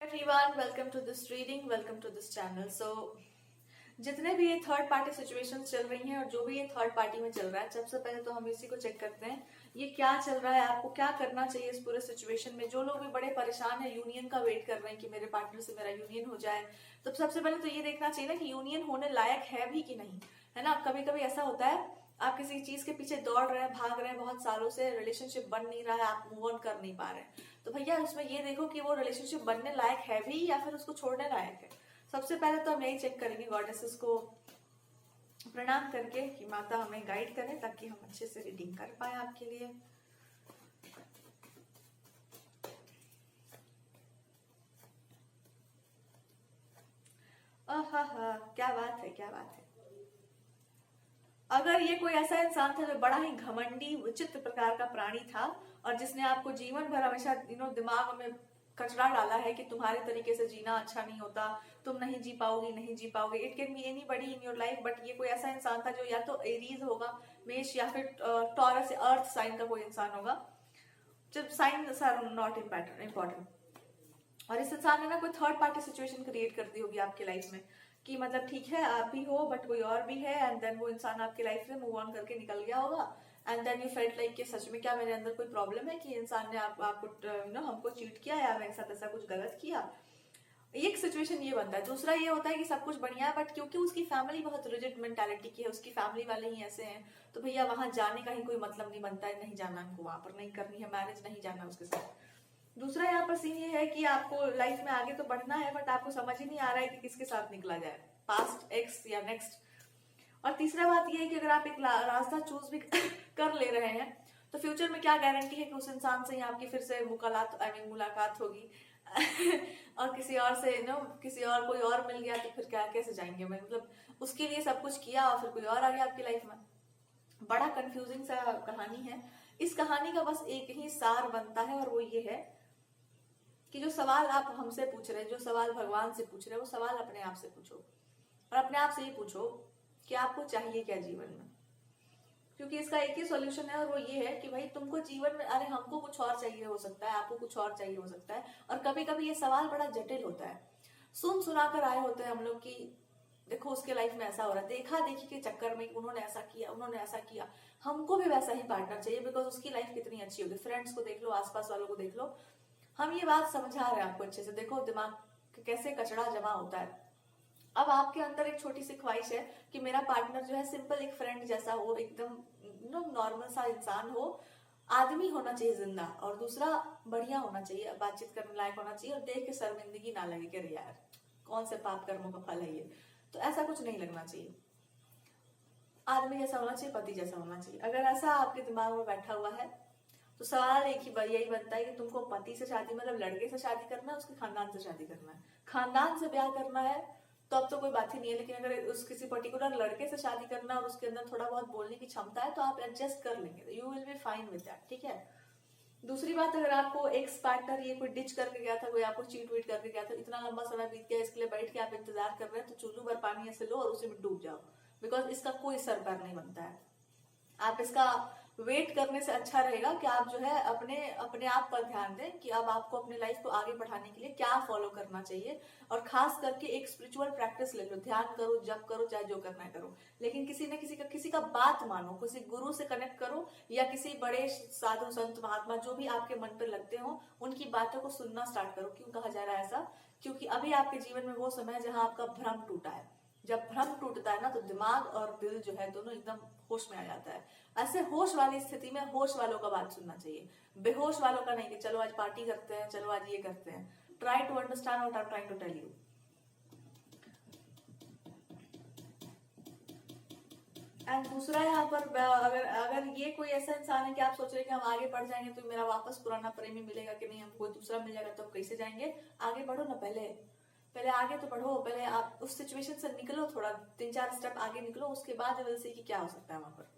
everyone, welcome to this reading, welcome to this channel. So जितने भी ये third party situations चल रही हैं और जो भी ये थर्ड पार्टी में चल रहा है, सबसे पहले तो हम इसी को चेक करते हैं ये क्या चल रहा है, आपको क्या करना चाहिए इस पूरे सिचुएशन में। जो लोग भी बड़े परेशान है, यूनियन का वेट कर रहे हैं कि मेरे पार्टनर से मेरा यूनियन हो जाए, तो सबसे पहले तो ये देखना चाहिए ना कि यूनियन होने लायक है भी कि नहीं, है ना। कभी कभी ऐसा होता है आप किसी चीज के पीछे दौड़ रहे हैं, भाग रहे हैं, बहुत सालों से रिलेशनशिप बन नहीं रहा है, आप मूव ऑन कर नहीं पा रहे हैं, तो भैया उसमें ये देखो कि वो रिलेशनशिप बनने लायक है भी या फिर उसको छोड़ने लायक है। सबसे पहले तो हम यही चेक करेंगे, गॉडेसेस को प्रणाम करके कि माता हमें गाइड करें ताकि हम अच्छे से रीडिंग कर पाए आपके लिए। क्या बात है, क्या बात है। अगर ये कोई ऐसा इंसान था जो बड़ा ही घमंडी विचित्र प्रकार का प्राणी था और जिसने आपको जीवन भर हमेशा दिमाग में कचरा डाला है कि तुम्हारे तरीके से जीना अच्छा नहीं होता, तुम नहीं जी पाओगी, नहीं जी पाओगे, it can be any buddy in your life, but ये कोई ऐसा इंसान था जो या तो एरीज होगा, मेष, या फिर टॉरस अर्थ साइन का कोई इंसान होगा। जब साइंस आर नॉट इम्पोर्टेंट, और इस इंसान ने ना कोई थर्ड पार्टी सिचुएशन क्रिएट कर दी होगी आपकी लाइफ में कि मतलब ठीक है आप भी हो बट कोई और भी है, एंड देन वो इंसान आपकी लाइफ से मूव ऑन करके निकल गया होगा, and then you felt like कि सच में क्या मेरे अंदर कोई प्रॉब्लम है कि इंसान ने आपको हमको चीट किया या मेरे साथ ऐसा कुछ गलत किया। एक सिचुएशन ये बनता है। दूसरा ये होता है कि सब कुछ बढ़िया है बट क्योंकि उसकी फैमिली बहुत रिजिड मेंटालिटी की है, उसकी फैमिली वाले ही ऐसे हैं, तो भैया वहां जाने का ही कोई मतलब नहीं बनता है, नहीं जाना हमको, वहां पर नहीं करनी है मैरिज, नहीं जाना उसके साथ। दूसरा यहाँ पर सीन ये है कि आपको लाइफ में आगे तो बढ़ना है बट आपको समझ ही नहीं आ रहा है कि किसके साथ निकला जाए, पास्ट, एक्स या नेक्स्ट। और तीसरा बात ये है कि अगर आप एक रास्ता चूज भी कर ले रहे हैं तो फ्यूचर में क्या गारंटी है कि उस इंसान से ही आपकी फिर से मुलाकात होगी और किसी और से किसी और कोई और मिल गया तो फिर क्या, कैसे जाएंगे। मैं मतलब उसके लिए सब कुछ किया और फिर कोई और आ गया आपकी लाइफ में। बड़ा कंफ्यूजिंग सा कहानी है। इस कहानी का बस एक ही सार बनता है और वो ये है कि जो सवाल आप हमसे पूछ रहे हैं, जो सवाल भगवान से पूछ रहे हैं, वो सवाल अपने आप से पूछो और अपने आप से ये पूछो कि आपको चाहिए क्या जीवन में। क्योंकि इसका एक ही सॉल्यूशन है और वो ये है कि भाई तुमको जीवन में, अरे हमको कुछ और चाहिए हो सकता है, आपको कुछ और चाहिए हो सकता है, और कभी कभी ये सवाल बड़ा जटिल होता है। सुन सुना कर आए होते हैं हम लोग की देखो उसके लाइफ में ऐसा हो रहा है, देखा देखी के चक्कर में उन्होंने ऐसा किया, उन्होंने ऐसा किया, हमको भी वैसा ही पार्टनर चाहिए बिकॉज उसकी लाइफ कितनी अच्छी होगी। फ्रेंड्स को देख लो, आसपास वालों को देख लो। हम ये बात समझा रहे हैं आपको अच्छे से, देखो दिमाग कैसे कचड़ा जमा होता है। अब आपके अंदर एक छोटी सी ख्वाहिश है कि मेरा पार्टनर जो है सिंपल एक फ्रेंड जैसा हो, एकदम नॉर्मल सा इंसान हो, आदमी होना चाहिए जिंदा, और दूसरा बढ़िया होना चाहिए, बातचीत करने लायक होना चाहिए और देख के शर्मिंदगी ना लगे कि अरे यार कौन से पाप कर्मों का फल है ये, तो ऐसा कुछ नहीं लगना चाहिए। आदमी जैसा होना चाहिए, पति जैसा होना चाहिए। अगर ऐसा आपके दिमाग में बैठा हुआ है तो सवाल एक ही यही बनता है कि तुमको पति से शादी, मतलब लड़के से शादी करना है, उसके खानदान से शादी करना है। खानदान से ब्याह करना है तो अब तो कोई बात ही नहीं है, लेकिन अगर उस किसी पर्टिकुलर लड़के से शादी करना है और उसके अंदर थोड़ा बहुत बोलने की क्षमता है तो आप एडजस्ट कर लेंगे, you will be fine with that, ठीक है। दूसरी बात, अगर आपको एक्स पार्टनर ये कोई डिच करके गया था, कोई आपको चीट वीट करके गया था, इतना लंबा समय बीत गया, इसके लिए बैठ के आप इंतजार कर रहे हैं, तो चुल्लू भर पानी ऐसे लो और उसी में डूब जाओ, बिकॉज इसका कोई सर पैर नहीं बनता है। आप इसका वेट करने से अच्छा रहेगा कि आप जो है अपने अपने आप पर ध्यान दें कि अब आपको अपनी लाइफ को आगे बढ़ाने के लिए क्या फॉलो करना चाहिए, और खास करके एक स्पिरिचुअल प्रैक्टिस ले लो, ध्यान करो, जप करो, चाहे जो करना है करो, लेकिन किसी न किसी का बात मानो, किसी गुरु से कनेक्ट करो या किसी बड़े साधु संत महात्मा जो भी आपके मन पर लगते हो उनकी बातों को सुनना स्टार्ट करो। क्यों कहा जा रहा है ऐसा? क्योंकि अभी आपके जीवन में वो समय है जहां आपका भ्रम टूटा है। जब भ्रम टूटता है ना तो दिमाग और दिल जो है दोनों एकदम होश में आ जाता है। ऐसे होश वाली स्थिति में होश वालों का बात सुनना चाहिए, बेहोश वालों का नहीं कि चलो आज पार्टी करते हैं, चलो आज ये करते हैं। Try to understand what I am trying to tell you. And दूसरा यहाँ पर अगर अगर ये कोई ऐसा इंसान है कि आप सोच रहे हैं कि हम आगे बढ़ जाएंगे तो मेरा वापस पुराना प्रेमी मिलेगा कि नहीं, हमको कोई दूसरा मिल जाएगा तो हम कैसे जाएंगे, आगे बढ़ो ना, पहले पहले आगे तो बढ़ो, पहले आप उस सिचुएशन से निकलो, थोड़ा 3-4 स्टेप आगे निकलो, उसके बाद विल सी कि क्या हो सकता है वहां पर।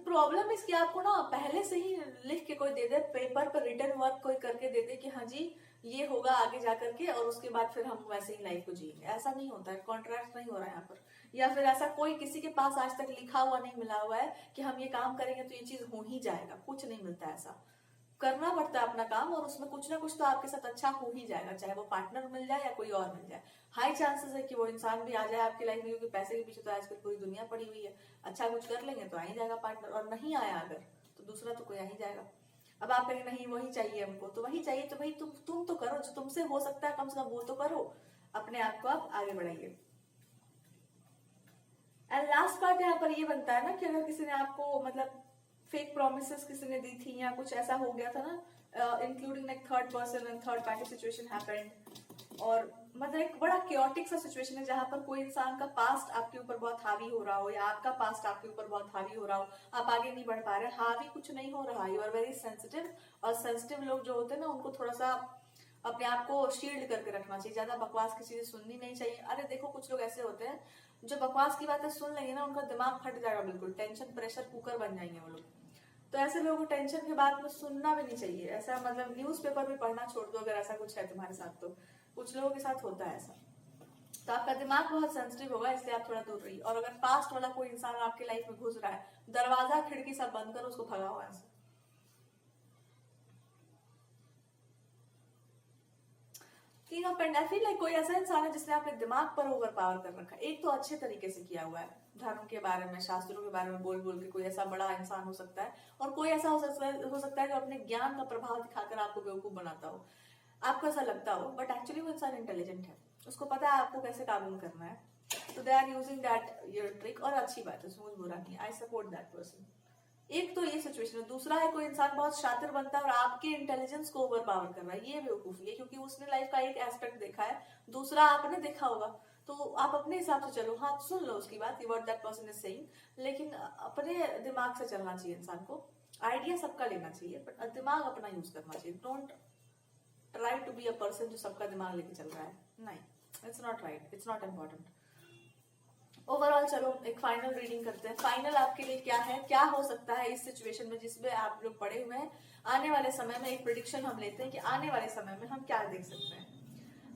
प्रॉब्लम इसकी आपको ना पहले से ही लिख के कोई दे दे, पेपर पर रिटर्न वर्क कोई करके दे दे कि हाँ जी ये होगा आगे जा करके, और उसके बाद फिर हम वैसे ही लाइफ को जिएंगे, ऐसा नहीं होता है, कॉन्ट्रैक्ट नहीं हो रहा है यहाँ पर। या फिर ऐसा कोई किसी के पास आज तक लिखा हुआ नहीं मिला हुआ है कि हम ये काम करेंगे तो ये चीज हो ही जाएगा, कुछ नहीं मिलता ऐसा। करना पड़ता है अपना काम और उसमें कुछ ना कुछ तो आपके साथ अच्छा हो ही जाएगा, चाहे वो पार्टनर मिल जाए या कोई और मिल जाए। हाई चांसेस है कि वो इंसान भी आ जाए आपकी लाइफ में, क्योंकि पैसे के पीछे तो आजकल पूरी दुनिया पड़ी हुई है। अच्छा कुछ कर लेंगे तो आ ही जाएगा पार्टनर, और नहीं आया अगर तो दूसरा तो कोई आ ही जाएगा। अब आप कहेंगे नहीं वही चाहिए हमको, तो वही चाहिए तो भाई तुम तो करो, जो तुमसे हो सकता है कम से कम वो तो करो, अपने आप को आप आगे बढ़ाइए। एंड लास्ट पार्ट यहाँ पर ये बनता है ना कि अगर किसी ने आपको मतलब फेक प्रोमिसेस किसी ने दी थी या कुछ ऐसा हो गया था ना, including like third person and third party situation happened, और मतलब एक बड़ा क्योटिक सा सिचुएशन है जहां पर कोई इंसान का पास्ट आपके ऊपर बहुत हावी हो रहा हो या आपका पास्ट आपके ऊपर बहुत हावी हो रहा हो, आप आगे नहीं बढ़ पा रहे। हावी कुछ नहीं हो रहा, यू आर वेरी सेंसिटिव, और सेंसिटिव लोग जो होते हैं ना उनको थोड़ा सा अपने आप को शील्ड करके रखना चाहिए, ज्यादा बकवास की चीजें सुननी नहीं चाहिए। अरे देखो कुछ लोग ऐसे होते हैं जो बकवास की बातें सुन लेंगे ना उनका दिमाग फट जाएगा, बिल्कुल टेंशन प्रेशर कुकर बन जाएंगे वो लोग। तो ऐसे लोगों को टेंशन के बाद में सुनना भी नहीं चाहिए, ऐसा मतलब न्यूज़पेपर भी पढ़ना छोड़ दो अगर ऐसा कुछ है तुम्हारे साथ। तो कुछ लोगों के साथ होता है ऐसा, तो आपका दिमाग बहुत सेंसिटिव होगा, इसलिए आप थोड़ा दूर रहिए। और अगर पास्ट वाला कोई इंसान आपकी लाइफ में घुस रहा है, दरवाजा खिड़की सब बंद करो, उसको भगाओ ऐसे। King of paint, I feel like कोई ऐसा इंसान है जिसने अपने दिमाग पर ओवर पावर कर रखा है। एक तो अच्छे तरीके से किया हुआ है, धर्म के बारे में शास्त्रों के बारे में बोल बोल के कोई ऐसा बड़ा इंसान हो सकता है, और कोई ऐसा हो सकता है जो अपने ज्ञान का प्रभाव दिखाकर आपको बेवकूफ बनाता हो, आपको ऐसा लगता हो, बट एक्चुअली वो इंसान इंटेलिजेंट है, उसको पता है आपको कैसे काबू करना है। तो they are using that your trick, और अच्छी बात है, उसमें कुछ बुरा नहीं, आई सपोर्ट दैट पर्सन। एक तो ये सिचुएशन है। दूसरा है कोई इंसान बहुत शातिर बनता है और आपके इंटेलिजेंस को ओवर पावर कर रहा है, ये बेवकूफी है, क्योंकि उसने लाइफ का एक एस्पेक्ट देखा है, दूसरा आपने देखा होगा, तो आप अपने हिसाब से चलो। हाँ सुन लो उसकी बात, what that person is saying, लेकिन अपने दिमाग से चलना चाहिए इंसान को। आइडिया सबका लेना चाहिए बट दिमाग अपना यूज करना चाहिए। Don't try to be a person जो सबका दिमाग लेके चल रहा है, नहीं, it's not right, it's not important. Overall चलो एक फाइनल रीडिंग करते हैं। फाइनल आपके लिए क्या है, क्या हो सकता है इस सिचुएशन में जिसमें आप लोग पड़े हुए हैं। आने वाले समय में एक प्रिडिक्शन हम लेते हैं कि आने वाले समय में हम क्या देख सकते हैं।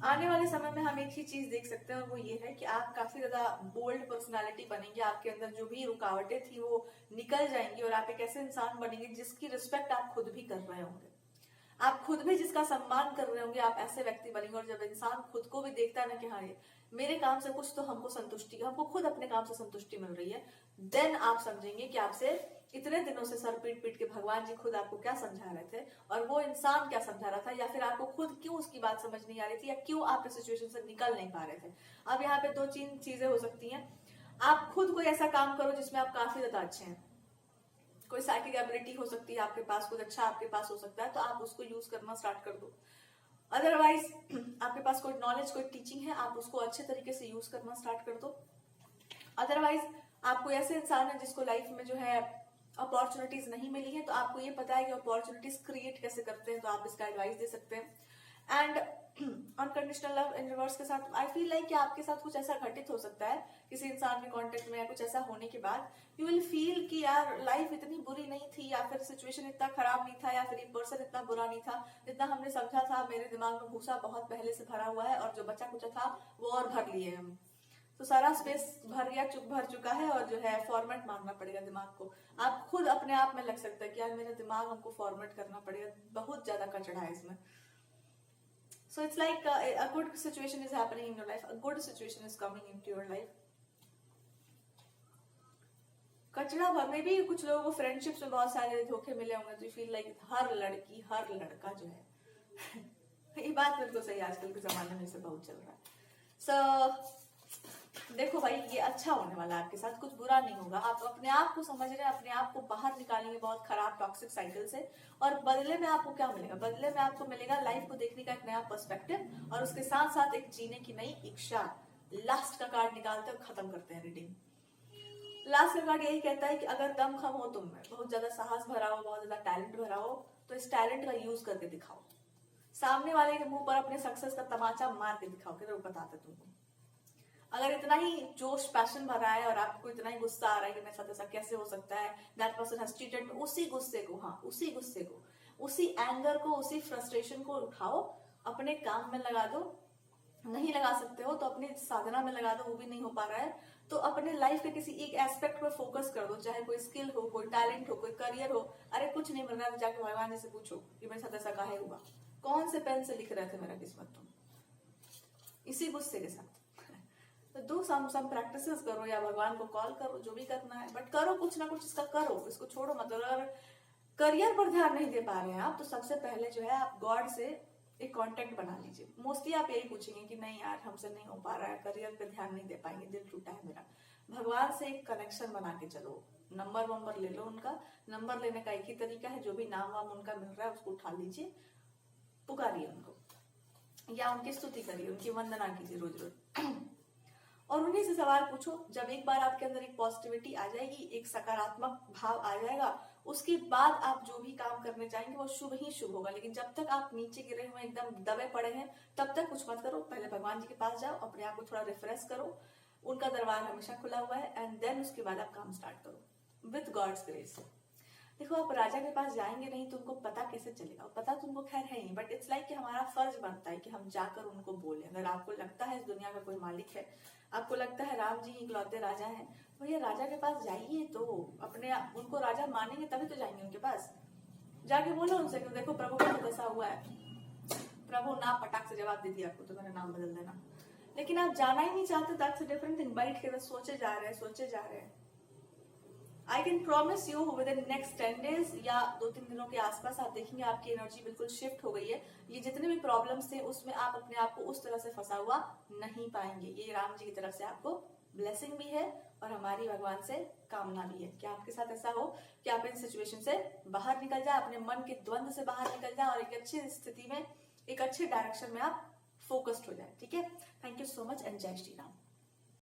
आने वाले समय में हम एक ही चीज देख सकते हैं, और वो ये है कि आप काफी ज्यादा बोल्ड पर्सनालिटी बनेंगे, आपके अंदर जो भी रुकावटें थी वो निकल जाएंगी, और आप एक ऐसे इंसान बनेंगे जिसकी रिस्पेक्ट आप खुद भी कर रहे होंगे, आप खुद भी जिसका सम्मान कर रहे होंगे, आप ऐसे व्यक्ति बनेंगे। और जब इंसान खुद को भी देखता है ना कि हाँ ये मेरे काम से कुछ तो हमको संतुष्टि, हमको खुद अपने काम से संतुष्टि मिल रही है, देन आप समझेंगे कि आपसे इतने दिनों से सर पीट पीट के भगवान जी खुद आपको क्या समझा रहे थे, और वो इंसान क्या समझा रहा था, या फिर आपको खुद क्यों उसकी बात समझ नहीं आ रही थी, या क्यों आप इस सिचुएशन से निकल नहीं पा रहे थे। अब यहाँ पे दो तीन चीजें हो सकती हैं। आप खुद कोई ऐसा काम करो जिसमें आप काफी ज्यादा अच्छे हैं, कोई साइकिक एबिलिटी हो सकती है आपके पास, कुछ अच्छा आपके पास हो सकता है, तो आप उसको यूज करना स्टार्ट कर दो। अदरवाइज आपके पास कोई नॉलेज, कोई टीचिंग है, आप उसको अच्छे तरीके से यूज करना स्टार्ट कर दो। अदरवाइज आप कोई ऐसे इंसान है जिसको लाइफ में जो है अपॉर्चुनिटीज नहीं मिली है, तो आपको ये पता है कि अपॉर्चुनिटीज क्रिएट कैसे करते हैं, तो आप इसका एडवाइस दे सकते हैं। And unconditional love in reverse के साथ आई फील लाइक कि आपके साथ कुछ ऐसा घटित हो सकता है किसी इंसान के कांटेक्ट में, या कुछ ऐसा होने के बाद यू विल फील कि यार लाइफ इतनी बुरी नहीं थी, या फिर सिचुएशन इतना खराब नहीं था, या फिर ये पर्सन इतना बुरा नहीं था जितना हमने समझा था। मेरे दिमाग में भूसा बहुत पहले से भरा हुआ है, और जो बचा कुचा था वो और भर लिए हम, तो सारा स्पेस भर चुका है, और जो है फॉर्मेट मारना पड़ेगा दिमाग को। आप खुद अपने आप में लग सकता है कि यार मेरा दिमाग हमको फॉर्मेट करना पड़ेगा, बहुत ज्यादा कचड़ा है इसमें। So it's like a good situation is happening in your life. A good situation is coming into your life. कचरा भर में भी कुछ लोगों को फ्रेंडशिप्स में बहुत सारे धोखे मिले होंगे, तो फील लाइक हर लड़की हर लड़का जो है ये बात बिल्कुल सही, आजकल के जमाने में से बहुत चल रहा है। So देखो भाई ये अच्छा होने वाला है आपके साथ, कुछ बुरा नहीं होगा। आप अपने आप को समझ रहे हैं, अपने आप को बाहर निकालेंगे बहुत खराब टॉक्सिक साइकिल से, और बदले में आपको क्या मिलेगा, बदले में आपको मिलेगा लाइफ को देखने का एक नया पर्सपेक्टिव, और उसके साथ साथ एक जीने की नई इच्छा। लास्ट का कार्ड निकालते हैं, खत्म करते हैं रीडिंग। लास्ट का कार्ड यही कहता है कि अगर दम खम हो तुम में, बहुत ज्यादा साहस भरा हो, बहुत ज्यादा टैलेंट भरा हो, तो इस टैलेंट का यूज करके दिखाओ, सामने वाले के मुंह पर अपने सक्सेस का तमाचा मार के दिखाओ कि बताते तुमको। अगर इतना ही जोश पैशन भरा है और आपको इतना ही गुस्सा आ रहा है कि मेरे साथ ऐसा कैसे हो सकता है, दैट पर्सन हैज ट्रीटेड, उसी गुस्से को, हाँ उसी गुस्से को, उसी एंगर को, उसी फ्रस्ट्रेशन को उठाओ, अपने काम में लगा दो। नहीं लगा सकते हो तो अपनी साधना में लगा दो, वो भी नहीं हो पा रहा है तो अपने लाइफ के किसी एक एस्पेक्ट पर फोकस कर दो, चाहे कोई स्किल हो, कोई टैलेंट हो, कोई करियर हो। अरे कुछ नहीं मिल रहा तो जाके भगवान जी से पूछो कि मेरे साथ ऐसा काहे हुआ, कौन से पेन से लिख रहे थे मेरा किस्मत तुम, इसी गुस्से के साथ। तो डू सम प्रैक्टिसेस करो या भगवान को कॉल करो, जो भी करना है, बट करो कुछ ना कुछ इसका करो, इसको छोड़ो मत। अगर करियर पर ध्यान नहीं दे पा रहे हैं आप, तो सबसे पहले जो है आप गॉड से एक कांटेक्ट बना लीजिए। मोस्टली आप यही पूछेंगे कि नहीं यार हमसे नहीं हो पा रहा है, करियर पे ध्यान नहीं दे पाएंगे, दिल टूटा है मेरा। भगवान से एक कनेक्शन बना के चलो, नंबर ले लो उनका। नंबर लेने का एक ही तरीका है, जो भी नाम वाम उनका मिल रहा है उसको उठा लीजिए, पुकारिए उनको या उनकी स्तुति करिए, उनकी वंदना कीजिए रोज रोज। और उन्हीं से सवाल पूछो। जब एक बार आपके अंदर एक पॉजिटिविटी आ जाएगी, एक सकारात्मक भाव आ जाएगा, उसके बाद आप जो भी काम करने जाएंगे वो शुभ ही शुभ होगा। लेकिन जब तक आप नीचे गिरे हुए एकदम दबे पड़े हैं, तब तक कुछ मत करो। पहले भगवान जी के पास जाओ, अपने आप को थोड़ा रिफ्रेश करो, उनका दरबार हमेशा खुला हुआ है, एंड देन उसके बाद आप काम स्टार्ट करो विथ गॉड्स ग्रेस। देखो आप राजा के पास जाएंगे नहीं तो उनको पता कैसे चलेगा, पता तो उनको खैर है ही, बट इट्स लाइक कि हमारा फर्ज बनता है कि हम जाकर उनको बोले। अगर आपको लगता है इस दुनिया का कोई मालिक है, आपको लगता है राम जी इकलौते राजा हैं, भैया राजा के पास जाइए, तो अपने उनको राजा मानेंगे तभी तो जाएंगे उनके पास। जाके बोलो उनसे कि देखो प्रभु का तो ऐसा हुआ है, प्रभु ना पटाख से जवाब दे दिया आपको तो मेरा नाम बदल देना। लेकिन आप जाना ही नहीं चाहते, दैट्स अ डिफरेंट थिंग। बैठ के बस सोचे जा रहे हैं। I can promise you with in next 10 days या 2-3 दिनों के आसपास आप देखेंगे आपकी एनर्जी बिल्कुल शिफ्ट हो गई है। ये जितने भी प्रॉब्लम्स थे उसमें आप अपने आप को उस तरह से फंसा हुआ नहीं पाएंगे। ये राम जी की तरफ से आपको ब्लेसिंग भी है और हमारी भगवान से कामना भी है कि आपके साथ ऐसा हो कि आप इन सिचुएशन से बाहर निकल जाए, अपने मन के द्वंद से बाहर निकल जाए और एक अच्छी स्थिति में, एक अच्छे डायरेक्शन में आप फोकस्ड हो जाए। ठीक है, thank you so much and जय श्री राम।